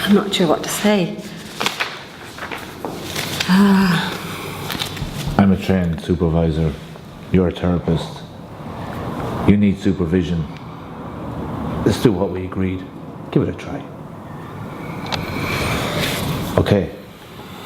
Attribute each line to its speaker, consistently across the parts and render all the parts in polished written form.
Speaker 1: I'm not sure what to say.
Speaker 2: I'm a trained supervisor. You're a therapist. You need supervision. Let's do what we agreed. Give it a try. Okay.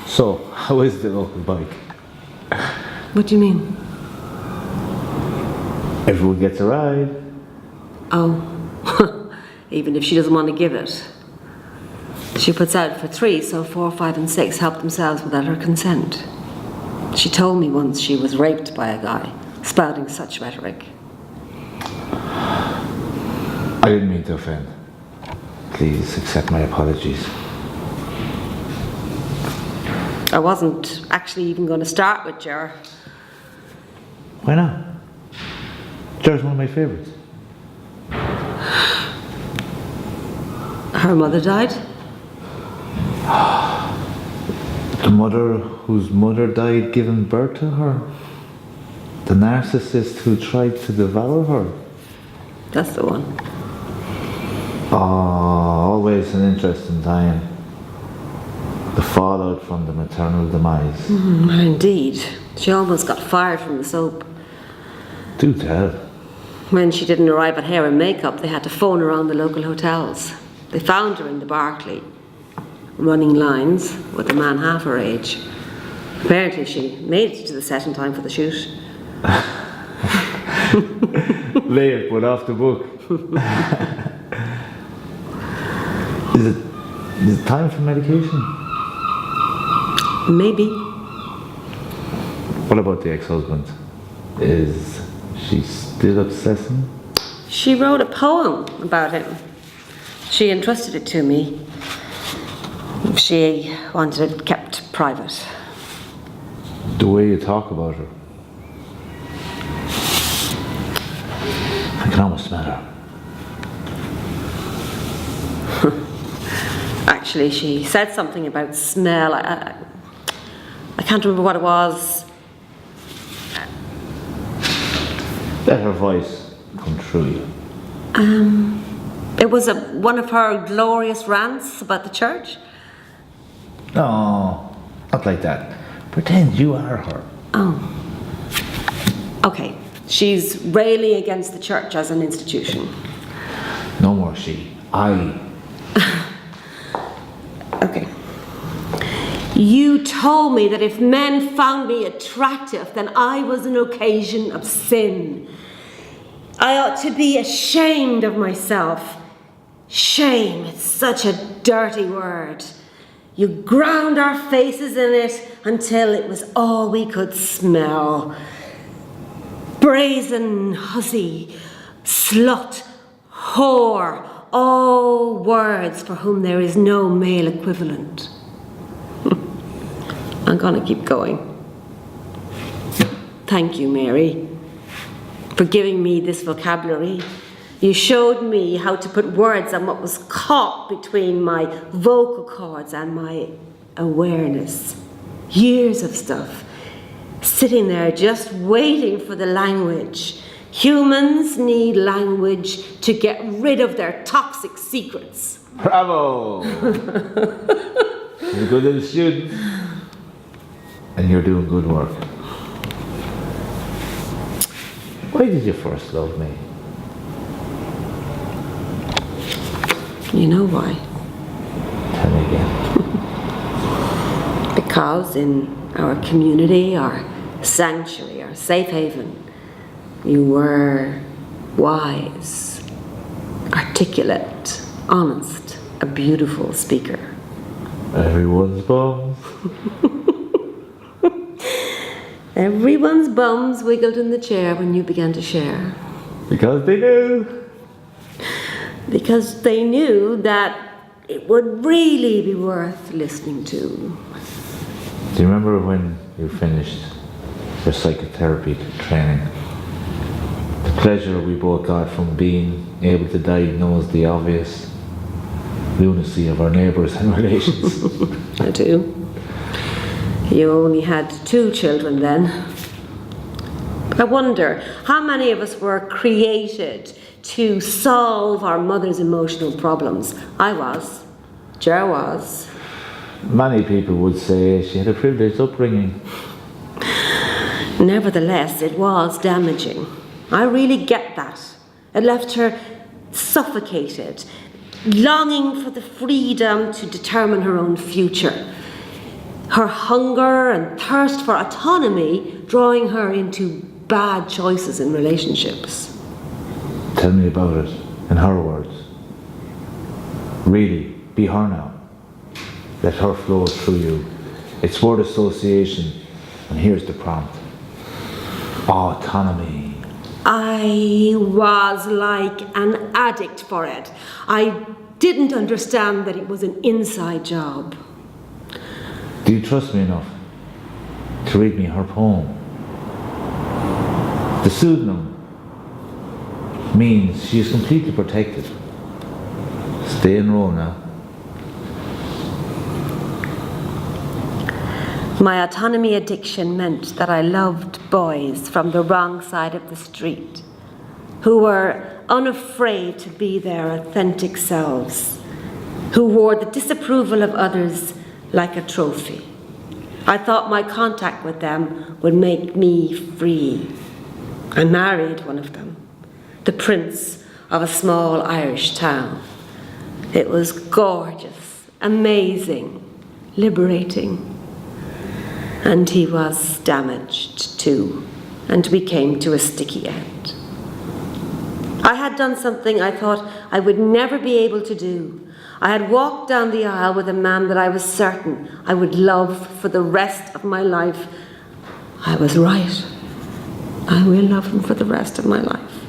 Speaker 2: So, how is the local bike?
Speaker 1: What do you mean?
Speaker 2: Everyone gets a ride.
Speaker 1: Oh, even if she doesn't want to give it. She puts out for 3, so 4, 5 and 6 help themselves without her consent. She told me once she was raped by a guy, spouting such rhetoric.
Speaker 2: I didn't mean to offend. Please accept my apologies.
Speaker 1: I wasn't actually even going to start with Ger.
Speaker 2: Why not? Ger's one of my favourites.
Speaker 1: Her mother died?
Speaker 2: The mother whose mother died giving birth to her? The narcissist who tried to devour her?
Speaker 1: That's the one.
Speaker 2: Oh, always an interesting time. The fallout from the maternal demise.
Speaker 1: Indeed. She almost got fired from the soap.
Speaker 2: Do tell.
Speaker 1: When she didn't arrive at hair and makeup, they had to phone around the local hotels. They found her in the Berkeley, running lines with a man half her age. Apparently she made it to the set in time for the shoot.
Speaker 2: Late, but off the book. Is it time for medication?
Speaker 1: Maybe.
Speaker 2: What about the ex-husband? Is she still obsessing?
Speaker 1: She wrote a poem about him. She entrusted it to me. She wanted it kept private.
Speaker 2: The way you talk about her. I can almost smell her.
Speaker 1: Actually, she said something about smell. I can't remember what it was.
Speaker 2: Let her voice come through you.
Speaker 1: It was one of her glorious rants about the church.
Speaker 2: No, not like that. Pretend you are her.
Speaker 1: Oh. Okay. She's railing against the church as an institution.
Speaker 2: No more she. I.
Speaker 1: Okay. You told me that if men found me attractive, then I was an occasion of sin. I ought to be ashamed of myself. Shame, it's such a dirty word. You ground our faces in it until it was all we could smell. Brazen hussy, slut, whore, all words for whom there is no male equivalent. I'm gonna keep going. Thank you, Mary, for giving me this vocabulary. You showed me how to put words on what was caught between my vocal cords and my awareness. Years of stuff, sitting there just waiting for the language. Humans need language to get rid of their toxic secrets.
Speaker 2: Bravo! You're a good little student. And you're doing good work. Why did you first love me?
Speaker 1: You know why?
Speaker 2: Tell me again.
Speaker 1: Because in our community, our sanctuary, our safe haven, you were wise, articulate, honest, a beautiful speaker.
Speaker 2: Everyone's bums.
Speaker 1: Everyone's bums wiggled in the chair when you began to share.
Speaker 2: Because they knew.
Speaker 1: Because they knew that it would really be worth listening to.
Speaker 2: Do you remember when you finished your psychotherapy training? The pleasure we both got from being able to diagnose the obvious lunacy of our neighbours and relations.
Speaker 1: I do. You only had 2 children then. I wonder how many of us were created to solve our mother's emotional problems. I was. Ger was.
Speaker 2: Many people would say she had a privileged upbringing.
Speaker 1: Nevertheless, it was damaging. I really get that. It left her suffocated, longing for the freedom to determine her own future. Her hunger and thirst for autonomy drawing her into bad choices in relationships.
Speaker 2: Tell me about it, in her words. Really, be her now. Let her flow through you. It's word association, and here's the prompt. Autonomy.
Speaker 1: I was like an addict for it. I didn't understand that it was an inside job.
Speaker 2: Do you trust me enough to read me her poem? The pseudonym means she is completely protected. Stay in row now.
Speaker 1: My autonomy addiction meant that I loved boys from the wrong side of the street, who were unafraid to be their authentic selves, who wore the disapproval of others like a trophy. I thought my contact with them would make me free. I married one of them, the prince of a small Irish town. It was gorgeous, amazing, liberating. And he was damaged too, and we came to a sticky end. I had done something I thought I would never be able to do. I had walked down the aisle with a man that I was certain I would love for the rest of my life. I was right. I will love him for the rest of my life.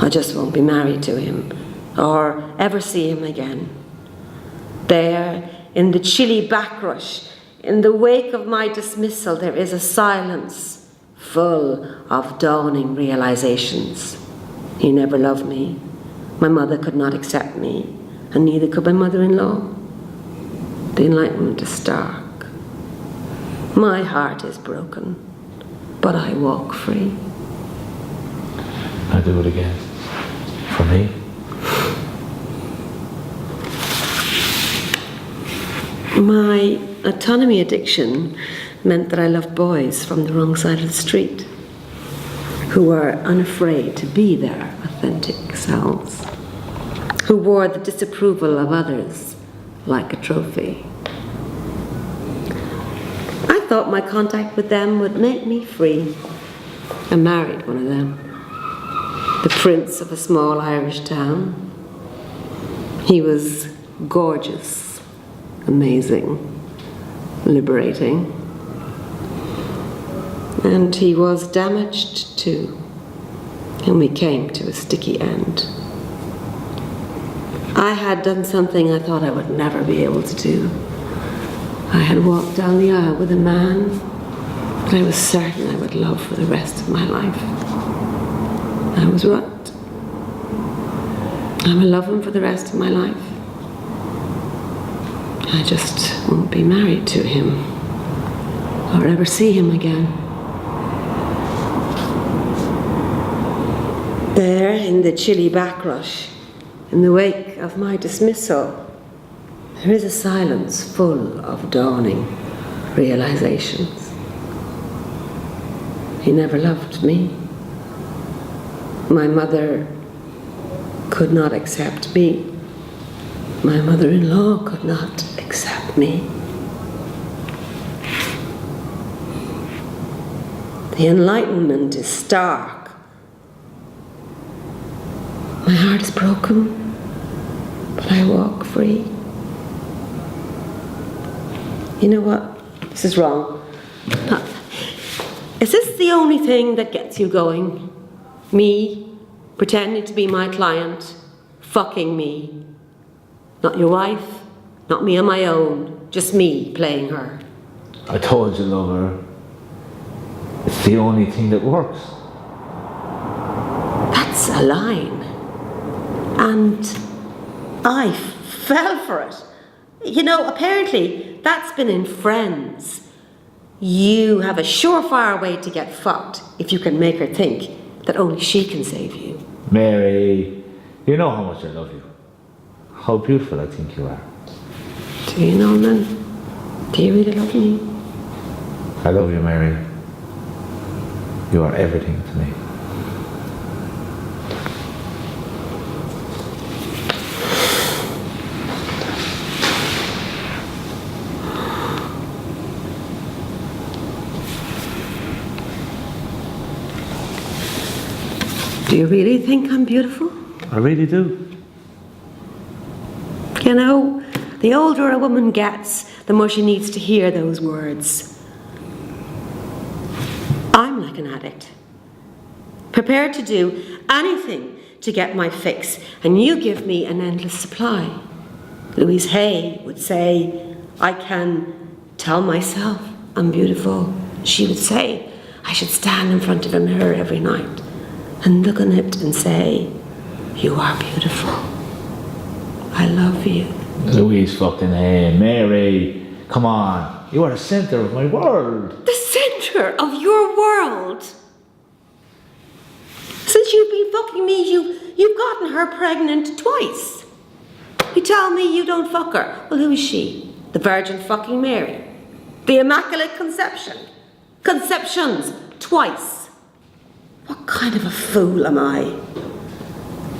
Speaker 1: I just won't be married to him or ever see him again. There, in the chilly backrush, in the wake of my dismissal, there is a silence full of dawning realizations. He never loved me. My mother could not accept me, and neither could my mother-in-law. The enlightenment is stark. My heart is broken, but I walk free.
Speaker 2: I do it again. For me.
Speaker 1: My autonomy addiction meant that I loved boys from the wrong side of the street, who were unafraid to be their authentic selves, who wore the disapproval of others like a trophy. I thought my contact with them would make me free. I married one of them, the prince of a small Irish town. He was gorgeous, amazing, liberating. And he was damaged too. And we came to a sticky end. I had done something I thought I would never be able to do. I had walked down the aisle with a man that I was certain I would love for the rest of my life. I was right. I will love him for the rest of my life. I just won't be married to him or ever see him again. There, in the chilly backrush, in the wake of my dismissal, there is a silence full of dawning realizations. He never loved me. My mother could not accept me. My mother-in-law could not accept me. The enlightenment is stark. My heart is broken, but I walk free. You know what? This is wrong. Is this the only thing that gets you going? Me, pretending to be my client, fucking me. Not your wife, not me on my own, just me playing her.
Speaker 2: I told you, lover. It's the only thing that works.
Speaker 1: That's a line. And I fell for it. You know, apparently that's been in Friends. You have a surefire way to get fucked if you can make her think that only she can save you.
Speaker 2: Mary, you know how much I love you. How beautiful I think you are.
Speaker 1: Do you, Norman? Do you really love me?
Speaker 2: I love you, Mary. You are everything to me.
Speaker 1: Do you really think I'm beautiful?
Speaker 2: I really do.
Speaker 1: You know, the older a woman gets, the more she needs to hear those words. I'm like an addict, prepared to do anything to get my fix, and you give me an endless supply. Louise Hay would say, I can tell myself I'm beautiful. She would say, I should stand in front of a mirror every night and look in it and say, you are beautiful. I love you.
Speaker 2: Louise fucking Hay, Mary, come on. You are the centre of my world.
Speaker 1: The centre of your world? Since you've been fucking me, you've gotten her pregnant twice. You tell me you don't fuck her. Well, who is she? The Virgin fucking Mary. The Immaculate Conception. Conceptions twice. What kind of a fool am I?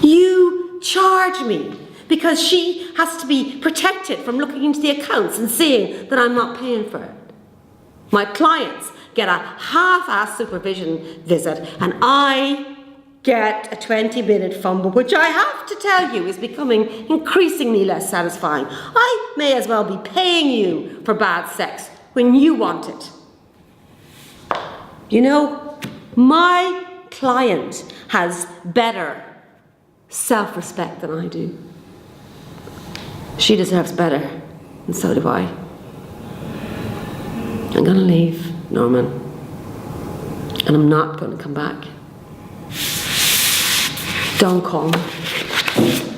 Speaker 1: You charge me because she has to be protected from looking into the accounts and seeing that I'm not paying for it. My clients get a half-assed supervision visit and I get a 20-minute fumble, which I have to tell you is becoming increasingly less satisfying. I may as well be paying you for bad sex when you want it. You know, my client has better self-respect than I do. She deserves better, and so do I. I'm gonna leave, Norman, and I'm not gonna come back. Don't call me.